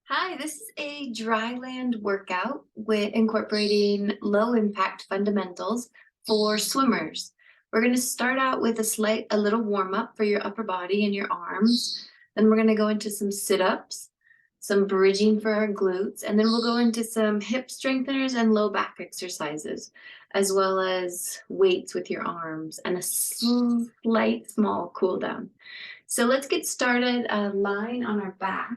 Hi, this is a Dryland workout with incorporating low impact fundamentals for swimmers. We're going to start out with a little warm up for your upper body and your arms. Then we're going to go into some sit-ups, some bridging for our glutes, and then we'll go into some hip strengtheners and low back exercises, as well as weights with your arms and a slight small cool down. So let's get started, lying on our back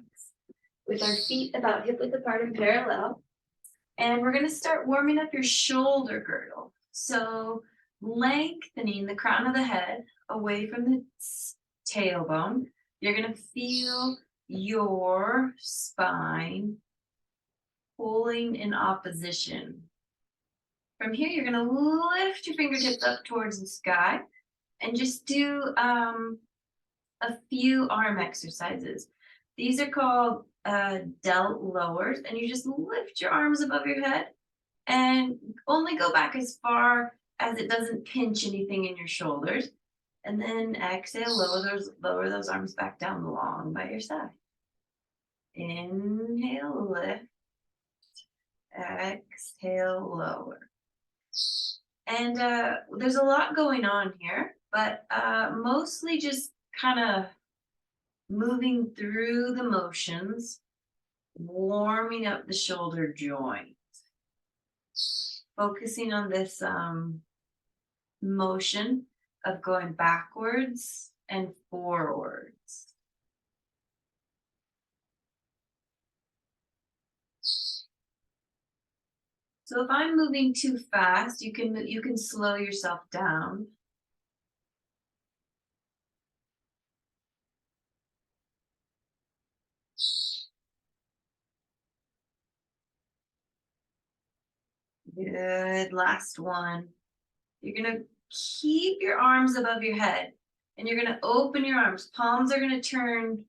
with our feet about hip width apart and parallel. And we're going to start warming up your shoulder girdle. So lengthening the crown of the head away from the tailbone. You're going to feel your spine pulling in opposition. From here, you're going to lift your fingertips up towards the sky and just do a few arm exercises. These are called delt lowers, and you just lift your arms above your head and only go back as far as it doesn't pinch anything in your shoulders. And then exhale, lower those arms back down long by your side. Inhale, lift. Exhale, lower. And there's a lot going on here, but mostly just kind of moving through the motions, warming up the shoulder joint, focusing on this motion of going backwards and forwards. So if I'm moving too fast, you can slow yourself down. Good, last one. You're gonna keep your arms above your head and you're gonna open your arms. Palms are gonna turn,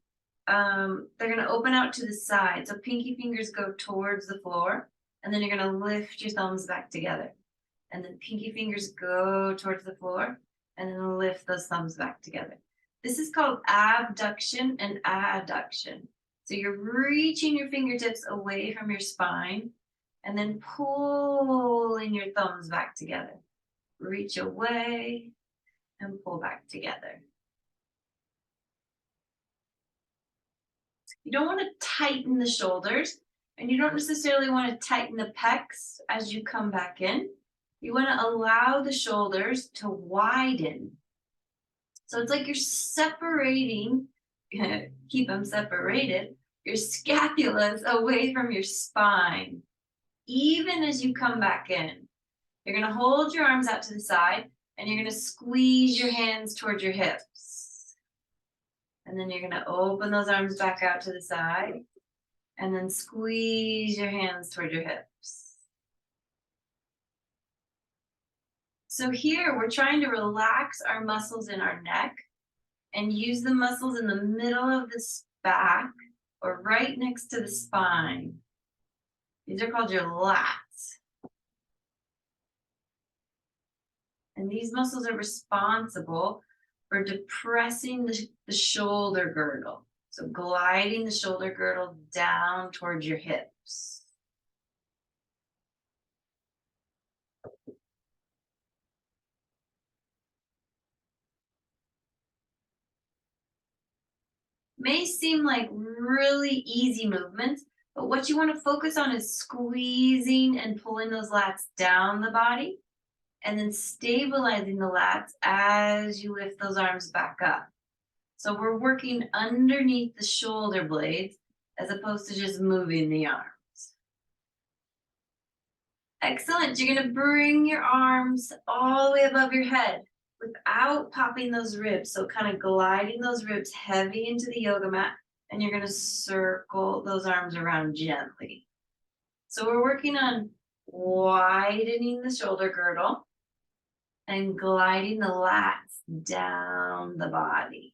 they're gonna open out to the side. So pinky fingers go towards the floor and then you're gonna lift your thumbs back together. And then pinky fingers go towards the floor and then lift those thumbs back together. This is called abduction and adduction. So you're reaching your fingertips away from your spine and then pulling your thumbs back together. Reach away and pull back together. You don't want to tighten the shoulders, and you don't necessarily want to tighten the pecs as you come back in. You want to allow the shoulders to widen. So it's like you're separating, keep them separated, your scapulas away from your spine, even as you come back in. You're going to hold your arms out to the side and you're going to squeeze your hands towards your hips. And then you're going to open those arms back out to the side and then squeeze your hands toward your hips. So here we're trying to relax our muscles in our neck and use the muscles in the middle of the back or right next to the spine. These are called your lats. And these muscles are responsible for depressing the shoulder girdle. So gliding the shoulder girdle down towards your hips. May seem like really easy movements, but what you want to focus on is squeezing and pulling those lats down the body and then stabilizing the lats as you lift those arms back up. So we're working underneath the shoulder blades as opposed to just moving the arms. Excellent. You're going to bring your arms all the way above your head without popping those ribs. So kind of gliding those ribs heavy into the yoga mat, and you're going to circle those arms around gently. So we're working on widening the shoulder girdle and gliding the lats down the body.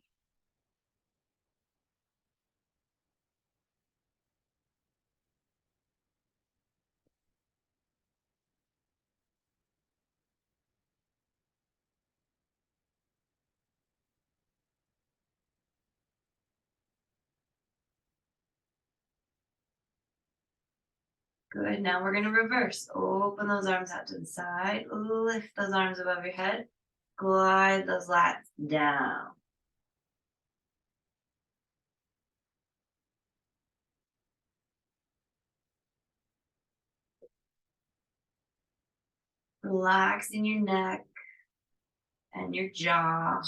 Good. Now we're going to reverse. Open those arms out to the side. Lift those arms above your head. Glide those lats down. Relax in your neck and your jaw.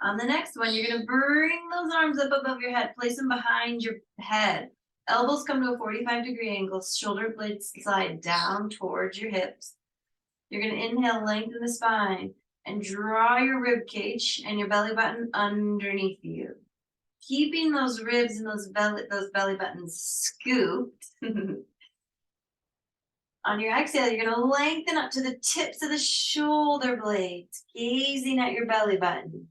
On the next one, you're going to bring those arms up above your head. Place them behind your head. Elbows come to a 45-degree angle. Shoulder blades slide down towards your hips. You're going to inhale, lengthen the spine, and draw your rib cage and your belly button underneath you. Keeping those ribs and those belly buttons scooped. On your exhale, you're going to lengthen up to the tips of the shoulder blades, gazing at your belly button.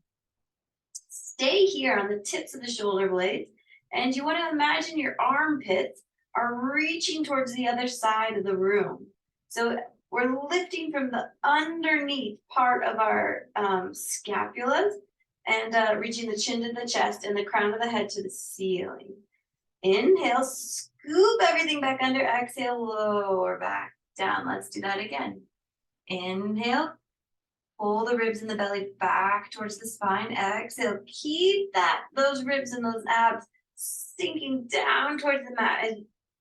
Stay here on the tips of the shoulder blades, and you want to imagine your armpits are reaching towards the other side of the room. So we're lifting from the underneath part of our scapulas and reaching the chin to the chest and the crown of the head to the ceiling. Inhale, scoop everything back under. Exhale, lower back down. Let's do that again. Inhale, pull the ribs and the belly back towards the spine. Exhale, keep those ribs and those abs sinking down towards the mat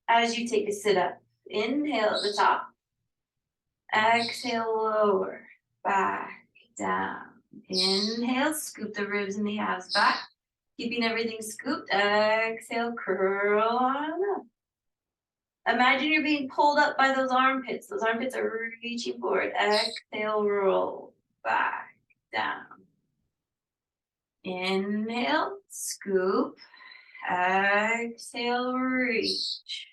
as you take a sit up. Inhale at the top. Exhale, lower, back, down. Inhale, scoop the ribs and the abs back. Keeping everything scooped. Exhale, curl on up. Imagine you're being pulled up by those armpits. Those armpits are reaching forward. Exhale, roll back, down. Inhale, scoop. Exhale, reach.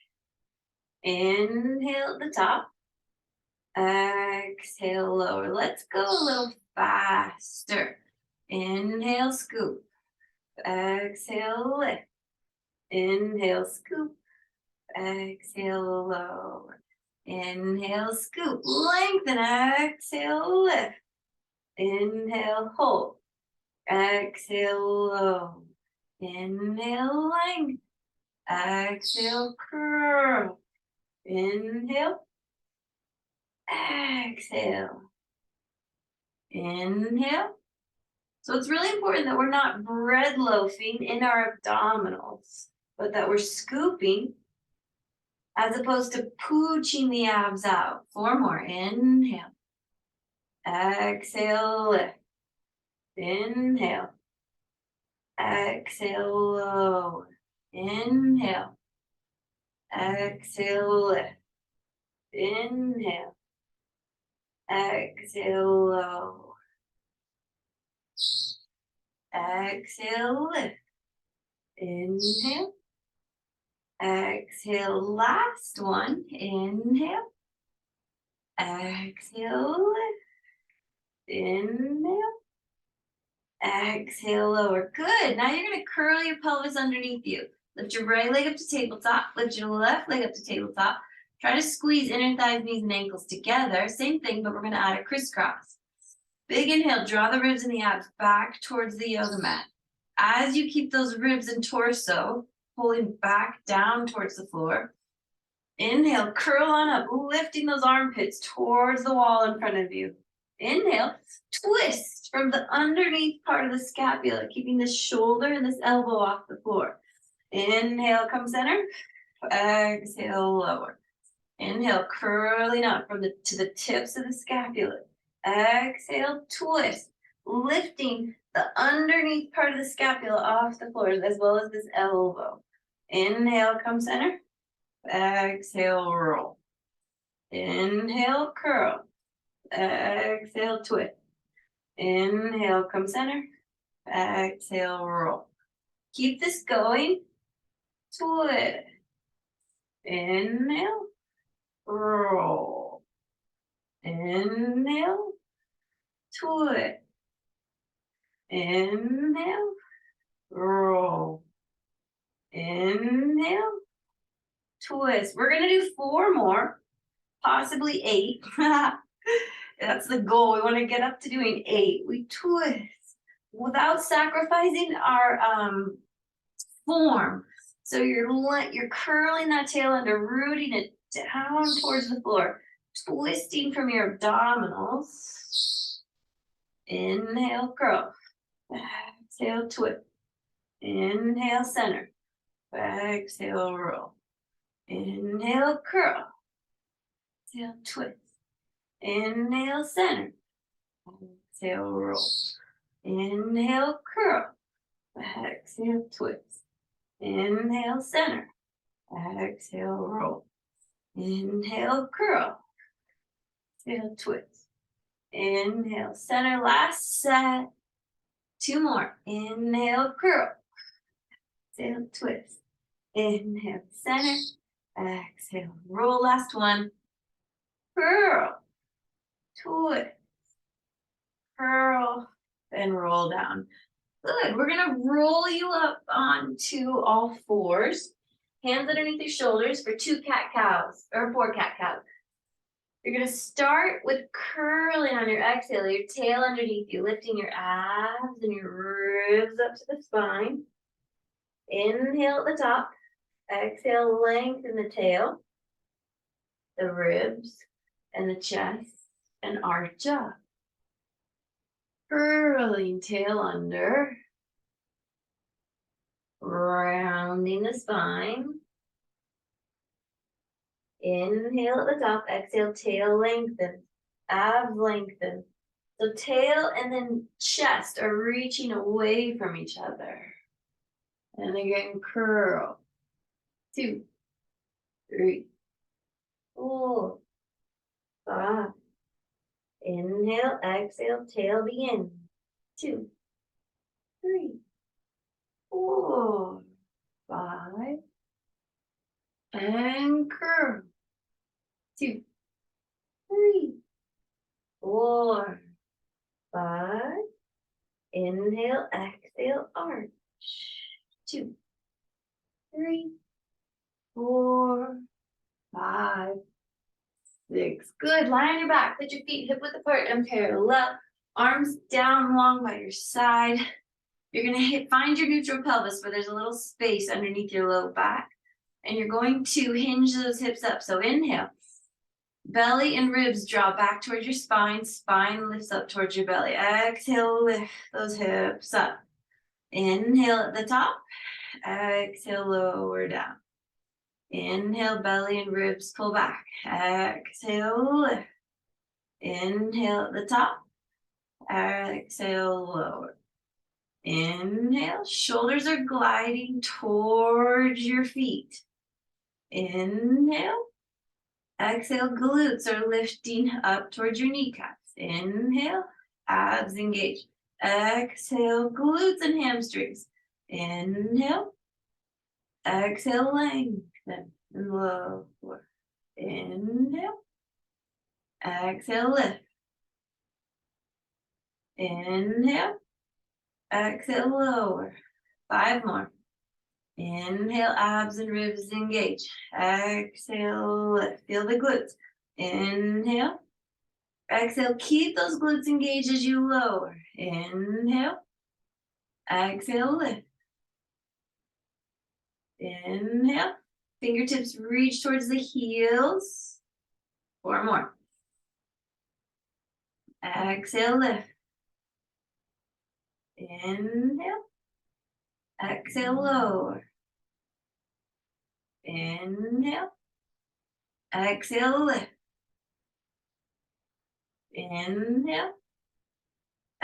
Inhale at the top. Exhale, lower. Let's go a little faster. Inhale, scoop. Exhale, lift. Inhale, scoop. Exhale, lower. Inhale, scoop. Lengthen. Exhale, lift. Inhale, hold. Exhale, low. Inhale, length. Exhale, curl. Inhale. Exhale. Inhale. So it's really important that we're not bread loafing in our abdominals, but that we're scooping as opposed to pooching the abs out. 4 more. Inhale. Exhale, lift. Inhale. Exhale, lower. Inhale. Exhale, lift. Inhale. Exhale, lower. Exhale, lift. Inhale. Exhale, last one. Inhale. Exhale, lift. Inhale. Exhale, lower. Good. Now you're going to curl your pelvis underneath you. Lift your right leg up to tabletop. Lift your left leg up to tabletop. Try to squeeze inner thighs, knees, and ankles together. Same thing, but we're going to add a crisscross. Big inhale. Draw the ribs and the abs back towards the yoga mat. As you keep those ribs and torso pulling back down towards the floor, inhale, curl on up, lifting those armpits towards the wall in front of you. Inhale, twist from the underneath part of the scapula, keeping this shoulder and this elbow off the floor. Inhale, come center. Exhale, lower. Inhale, curling up to the tips of the scapula. Exhale, twist, lifting the underneath part of the scapula off the floor as well as this elbow. Inhale, come center. Exhale, roll. Inhale, curl. Exhale, twist. Inhale, come center. Exhale, roll. Keep this going. Twist. Inhale, roll. Inhale, twist. Inhale, roll. Inhale, twist. We're going to do 4 more, possibly 8. That's the goal. We want to get up to doing 8. We twist without sacrificing our form. So you're curling that tail under, rooting it down towards the floor, twisting from your abdominals. Inhale, curl. Exhale, twist. Inhale, center. Exhale, roll. Inhale, curl. Exhale, twist. Inhale, center. Exhale, roll. Inhale, curl. Exhale, twist. Inhale, center. Exhale, roll. Inhale, curl. Exhale, twist. Inhale, center. Last set. 2 more. Inhale, curl. Exhale, twist. Inhale, center. Exhale, roll. Last one. Curl. Twist. Curl. And roll down. Good. We're going to roll you up onto all fours. Hands underneath your shoulders for 2 cat-cows, or 4 cat-cows. You're going to start with curling on your exhale, your tail underneath you, lifting your abs and your ribs up to the spine. Inhale at the top. Exhale, lengthen the tail, the ribs, and the chest, and arch up. Curling tail under. Rounding the spine. Inhale at the top, exhale, tail lengthen, abs lengthen. So tail and then chest are reaching away from each other. And again, curl. 2, 3, 4, 5. Inhale, exhale, tail begin. 2, 3, 4, 5. And curl. 2, 3, 4, 5. Inhale, exhale, arch. 2, 3, 4, 5, 6. Good. Lie on your back. Put your feet hip width apart and parallel. Arms down long by your side. You're going to find your neutral pelvis where there's a little space underneath your low back. And you're going to hinge those hips up. So inhale. Belly and ribs draw back towards your spine. Spine lifts up towards your belly. Exhale, lift those hips up. Inhale at the top. Exhale, lower down. Inhale, belly and ribs pull back. Exhale, lift. Inhale at the top. Exhale, lower. Inhale, shoulders are gliding towards your feet. Inhale. Exhale, glutes are lifting up towards your kneecaps. Inhale, abs engage. Exhale, glutes and hamstrings. Inhale. Exhale, lengthen and lower. Inhale. Exhale, lift. Inhale. Exhale, lower. 5 more. Inhale, abs and ribs engage. Exhale, lift. Feel the glutes. Inhale. Exhale, keep those glutes engaged as you lower. Inhale. Exhale, lift. Inhale. Fingertips reach towards the heels. 4 more. Exhale, lift. Inhale. Exhale, lower. Inhale. Exhale, lift. Inhale.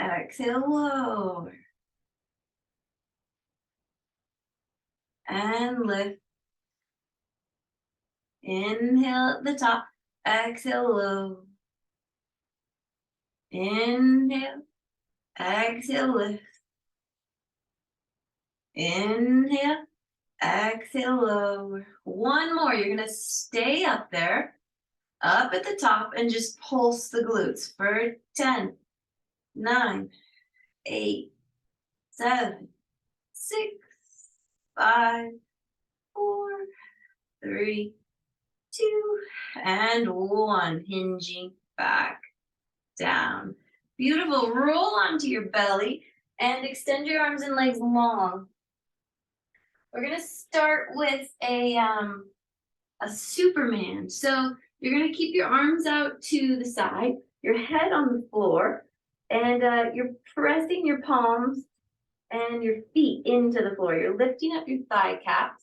Exhale, lower. And lift. Inhale at the top. Exhale, low. Inhale. Exhale, lift. Inhale. Exhale, lower. 1 more. You're going to stay up there, up at the top, and just pulse the glutes for 10, 9, 8, 7, 6, 5, 4, 3, 2, and 1. Hinging back down. Beautiful. Roll onto your belly and extend your arms and legs long. We're gonna start with a Superman. So you're gonna keep your arms out to the side, your head on the floor, and you're pressing your palms and your feet into the floor. You're lifting up your thigh caps,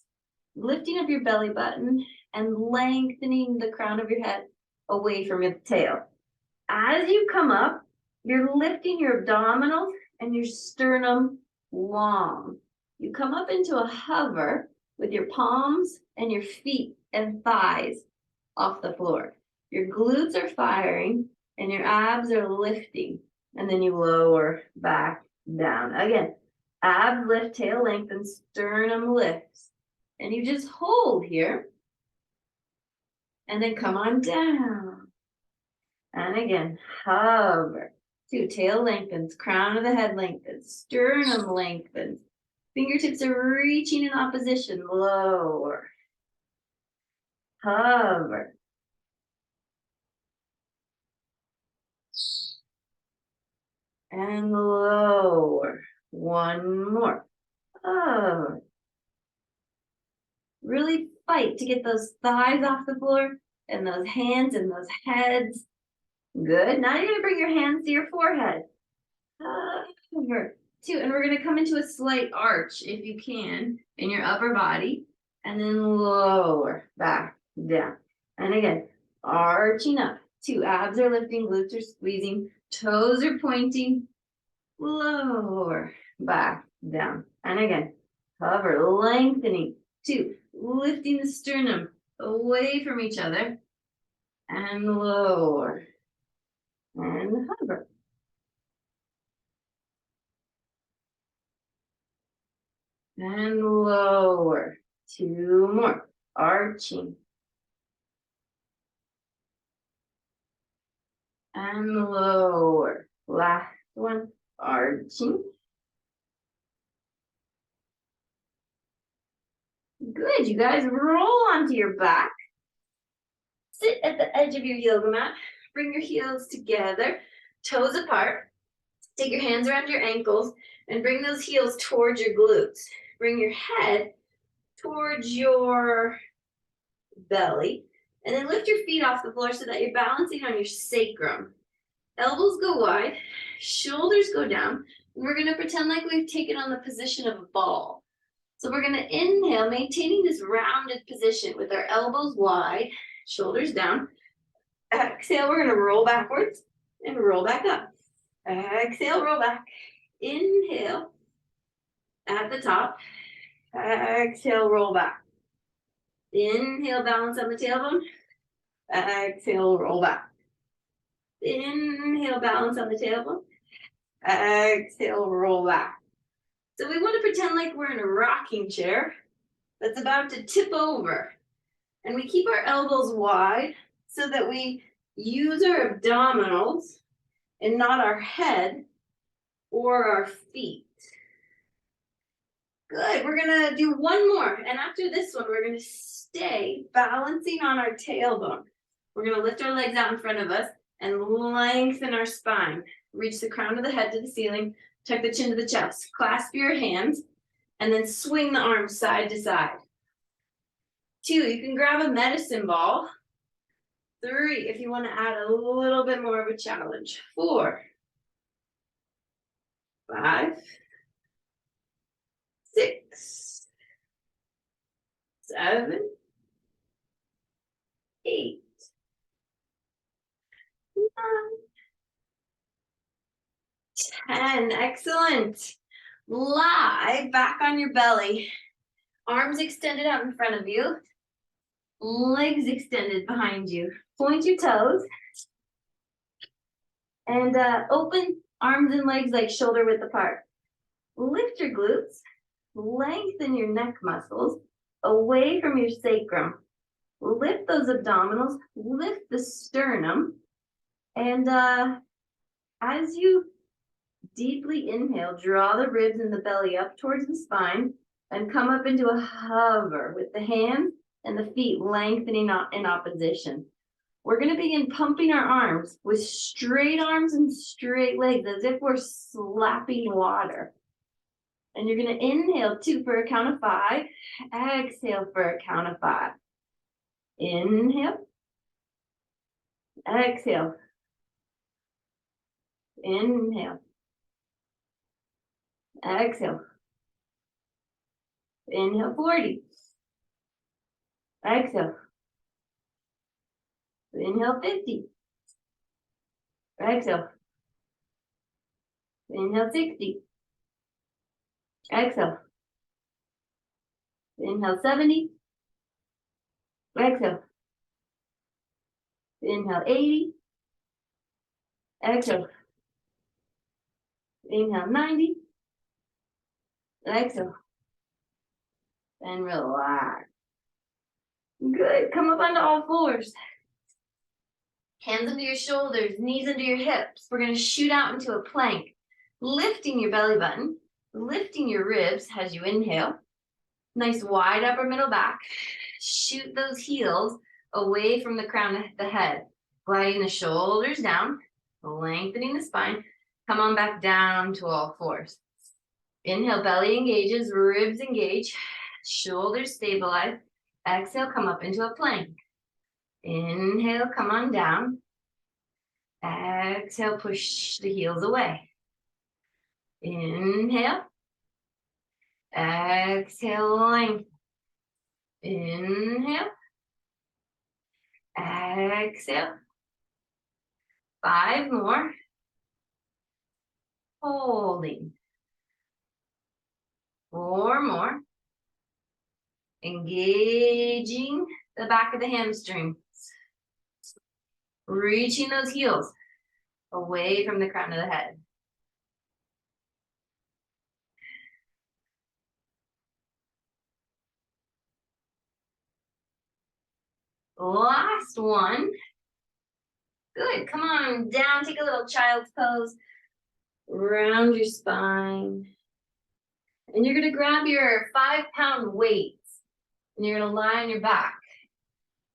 lifting up your belly button, and lengthening the crown of your head away from your tail. As you come up, you're lifting your abdominals and your sternum long. You come up into a hover with your palms and your feet and thighs off the floor. Your glutes are firing and your abs are lifting. And then you lower back down. Again, abs lift, tail lengthens, sternum lifts. And you just hold here. And then come on down. And again, hover. 2, tail lengthens, crown of the head lengthens, sternum lengthens. Fingertips are reaching in opposition, lower. Hover. And lower. One more. Hover. Really fight to get those thighs off the floor and those hands and those heads. Good. Now you're going to bring your hands to your forehead. Hover. 2, and we're going to come into a slight arch, if you can, in your upper body, and then lower back down. And again, arching up. 2, abs are lifting, glutes are squeezing, toes are pointing, lower back down. And again, hover, lengthening. 2, lifting the sternum away from each other, and lower, and hover. And lower. 2 more. Arching. And lower. Last one. Arching. Good. You guys roll onto your back. Sit at the edge of your yoga mat. Bring your heels together. Toes apart. Take your hands around your ankles and bring those heels towards your glutes. Bring your head towards your belly, and then lift your feet off the floor so that you're balancing on your sacrum. Elbows go wide, shoulders go down, and we're going to pretend like we've taken on the position of a ball. So we're going to inhale, maintaining this rounded position with our elbows wide, shoulders down. Exhale, we're going to roll backwards and roll back up. Exhale, roll back. Inhale at the top. Exhale, roll back. Inhale, balance on the tailbone. Exhale, roll back. Inhale, balance on the tailbone. Exhale, roll back. So we want to pretend like we're in a rocking chair that's about to tip over. And we keep our elbows wide so that we use our abdominals and not our head or our feet. Good. We're going to do one more. And after this one, we're going to stay balancing on our tailbone. We're going to lift our legs out in front of us and lengthen our spine. Reach the crown of the head to the ceiling. Tuck the chin to the chest. Clasp your hands and then swing the arms side to side. 2, you can grab a medicine ball. 3, if you want to add a little bit more of a challenge. 4, 5, 6, 7, 8, 9, 10. Excellent. Lie back on your belly. Arms extended out in front of you. Legs extended behind you. Point your toes. And open arms and legs like shoulder width apart. Lift your glutes. Lengthen your neck muscles away from your sacrum. Lift those abdominals. Lift the sternum. And as you deeply inhale, draw the ribs and the belly up towards the spine and come up into a hover with the hands and the feet lengthening in opposition. We're going to begin pumping our arms with straight arms and straight legs as if we're slapping water. And you're gonna inhale 2 for a count of 5. Exhale for a count of 5. Inhale. Exhale. Inhale. Exhale. Inhale 40. Exhale. Inhale 50. Exhale. Inhale 60. Exhale. Inhale 70. Exhale. Inhale 80. Exhale. Inhale 90. Exhale. And relax. Good. Come up onto all fours. Hands under your shoulders, knees under your hips. We're going to shoot out into a plank, lifting your belly button, lifting your ribs as you inhale. Nice wide upper middle back. Shoot those heels away from the crown of the head. Gliding the shoulders down, lengthening the spine. Come on back down to all fours. Inhale, belly engages, ribs engage, shoulders stabilize. Exhale, come up into a plank. Inhale, come on down. Exhale, push the heels away. Inhale. Exhale, length. Inhale. Exhale. 5 more. Holding. 4 more. Engaging the back of the hamstring. Reaching those heels away from the crown of the head. Last one. Good. Come on down. Take a little child's pose. Round your spine. And you're going to grab your 5-pound weights. And you're going to lie on your back.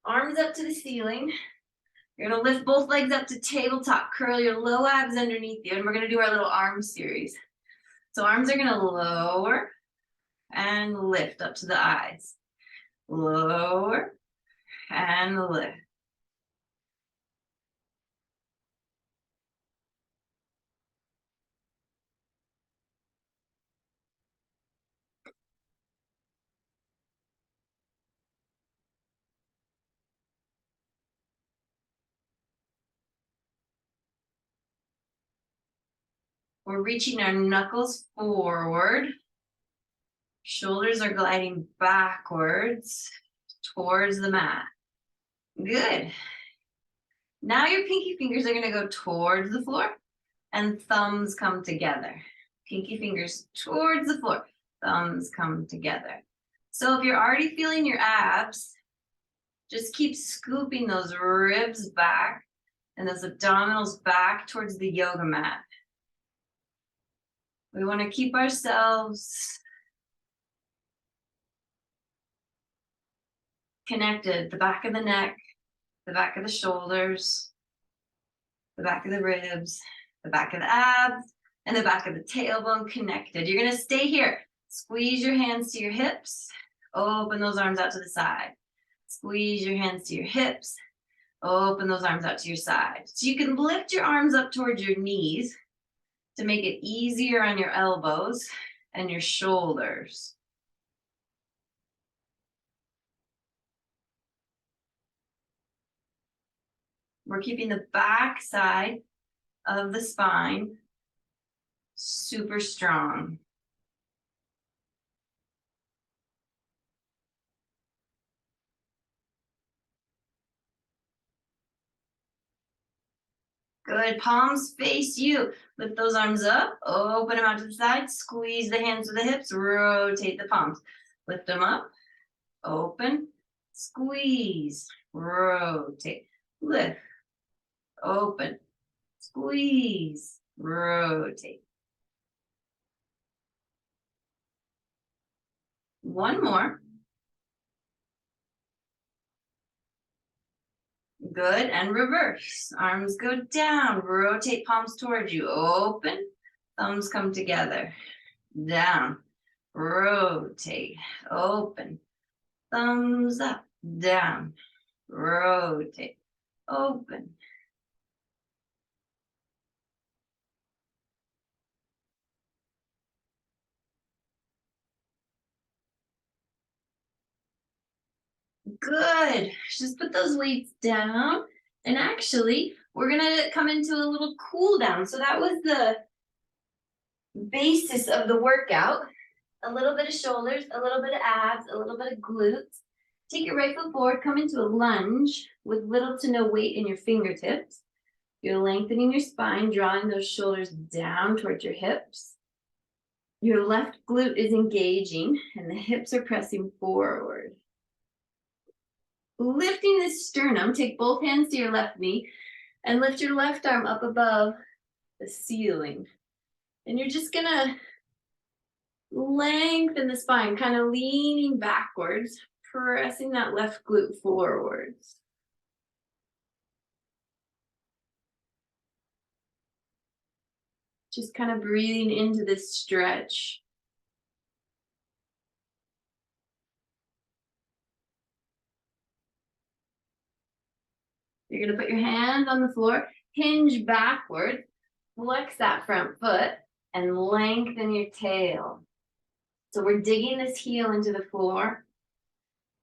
Arms up to the ceiling. You're going to lift both legs up to tabletop. Curl your low abs underneath you. And we're going to do our little arm series. So arms are going to lower and lift up to the eyes. Lower and lift. We're reaching our knuckles forward. Shoulders are gliding backwards towards the mat. Good. Now your pinky fingers are going to go towards the floor and thumbs come together. Pinky fingers towards the floor, thumbs come together. So if you're already feeling your abs, just keep scooping those ribs back and those abdominals back towards the yoga mat. We want to keep ourselves connected, the back of the neck, the back of the shoulders, the back of the ribs, the back of the abs, and the back of the tailbone connected. You're going to stay here. Squeeze your hands to your hips. Open those arms out to the side. Squeeze your hands to your hips. Open those arms out to your side. So you can lift your arms up towards your knees to make it easier on your elbows and your shoulders. We're keeping the back side of the spine super strong. Good, palms face you. Lift those arms up, open them out to the side, squeeze the hands to the hips, rotate the palms. Lift them up, open, squeeze, rotate, lift, open, squeeze, rotate. One more. Good, and reverse. Arms go down, rotate palms towards you, open, thumbs come together, down, rotate, open, thumbs up, down, rotate, open. Good. Just put those weights down. And actually, we're going to come into a little cool down. So that was the basis of the workout. A little bit of shoulders, a little bit of abs, a little bit of glutes. Take your right foot forward, come into a lunge with little to no weight in your fingertips. You're lengthening your spine, drawing those shoulders down towards your hips. Your left glute is engaging and the hips are pressing forward. Lifting the sternum, take both hands to your left knee and lift your left arm up above the ceiling. And you're just gonna lengthen the spine, kind of leaning backwards, pressing that left glute forwards. Just kind of breathing into this stretch. You're gonna put your hands on the floor, hinge backward, flex that front foot, and lengthen your tail. So we're digging this heel into the floor,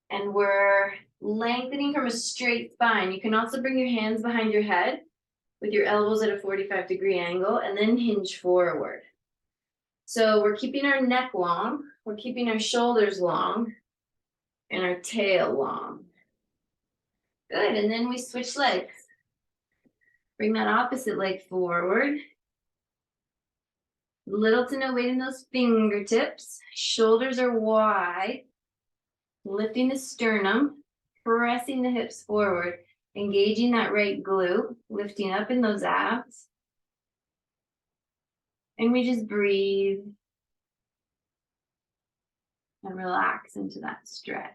and we're lengthening from a straight spine. You can also bring your hands behind your head with your elbows at a 45-degree angle, and then hinge forward. So we're keeping our neck long, we're keeping our shoulders long, and our tail long. Good, and then we switch legs. Bring that opposite leg forward. Little to no weight in those fingertips. Shoulders are wide. Lifting the sternum, pressing the hips forward, engaging that right glute, lifting up in those abs. And we just breathe and relax into that stretch.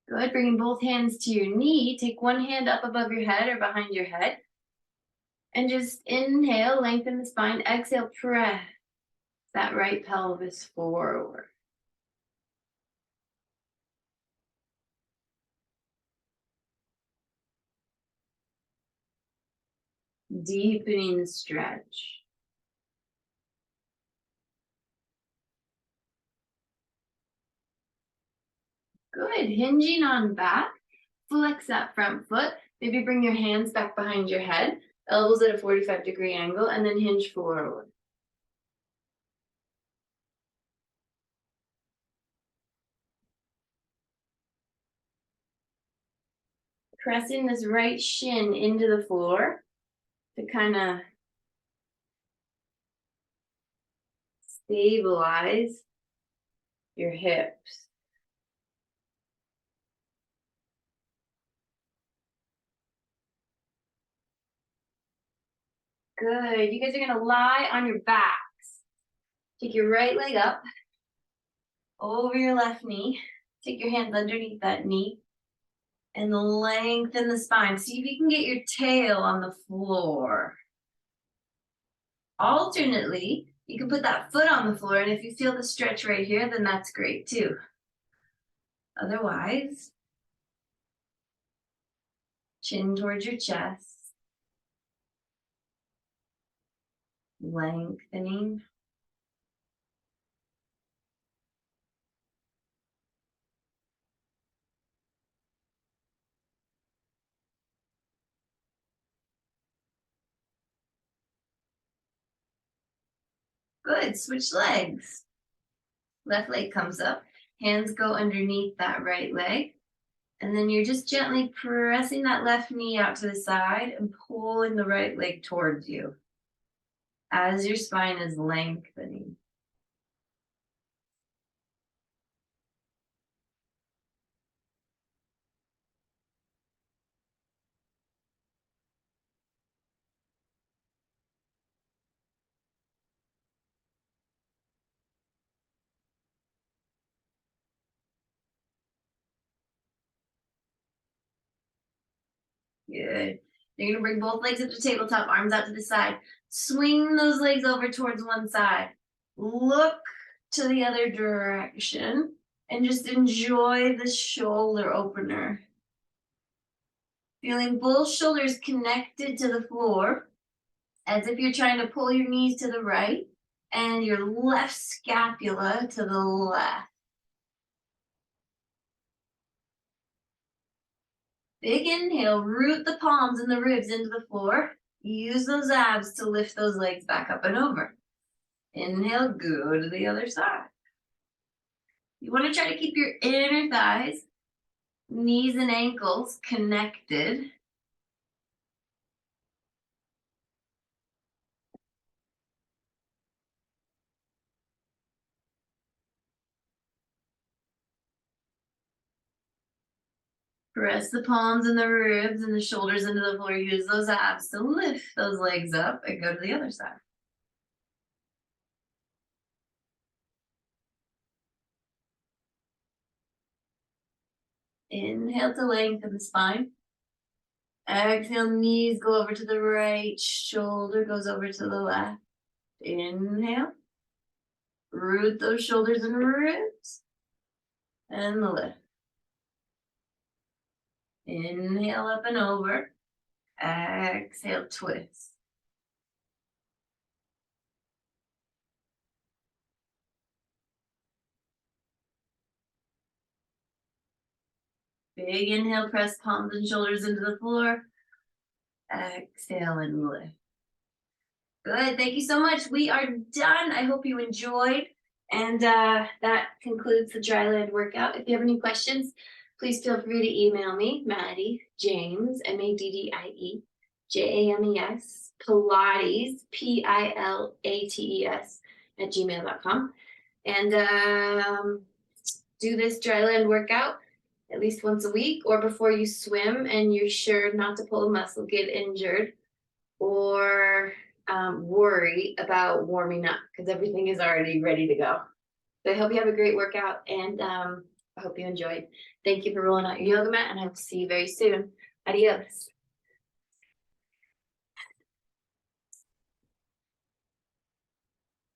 Good, bringing both hands to your knee. Take one hand up above your head or behind your head. And just inhale, lengthen the spine. Exhale, press that right pelvis forward. Deepening the stretch. Good, hinging on back. Flex that front foot. Maybe bring your hands back behind your head. Elbows at a 45-degree angle, and then hinge forward. Pressing this right shin into the floor to kind of stabilize your hips. Good. You guys are going to lie on your backs. Take your right leg up over your left knee. Take your hands underneath that knee and lengthen the spine. See if you can get your tail on the floor. Alternately, you can put that foot on the floor, and if you feel the stretch right here, then that's great too. Otherwise, chin towards your chest. Lengthening. Good, switch legs. Left leg comes up, hands go underneath that right leg, and then you're just gently pressing that left knee out to the side and pulling the right leg towards you as your spine is lengthening. Good. You're going to bring both legs up to tabletop, arms out to the side. Swing those legs over towards one side. Look to the other direction and just enjoy the shoulder opener. Feeling both shoulders connected to the floor as if you're trying to pull your knees to the right and your left scapula to the left. Big inhale, root the palms and the ribs into the floor. Use those abs to lift those legs back up and over. Inhale, go to the other side. You want to try to keep your inner thighs, knees and ankles connected. Press the palms and the ribs and the shoulders into the floor. Use those abs to lift those legs up and go to the other side. Inhale to lengthen the spine. Exhale, knees go over to the right, shoulder goes over to the left. Inhale. Root those shoulders and ribs. And lift. Inhale up and over. Exhale, twist. Big inhale, press palms and shoulders into the floor. Exhale and lift. Good, thank you so much. We are done. I hope you enjoyed. And that concludes the Dryland workout. If you have any questions, please feel free to email me, Maddie James, MADDIE, JAMES, Pilates, PILATES @gmail.com. And do this Dryland workout at least once a week or before you swim and you're sure not to pull a muscle, get injured, or worry about warming up because everything is already ready to go. So I hope you have a great workout and I hope you enjoyed. Thank you for rolling out your yoga mat and I will see you very soon. Adios.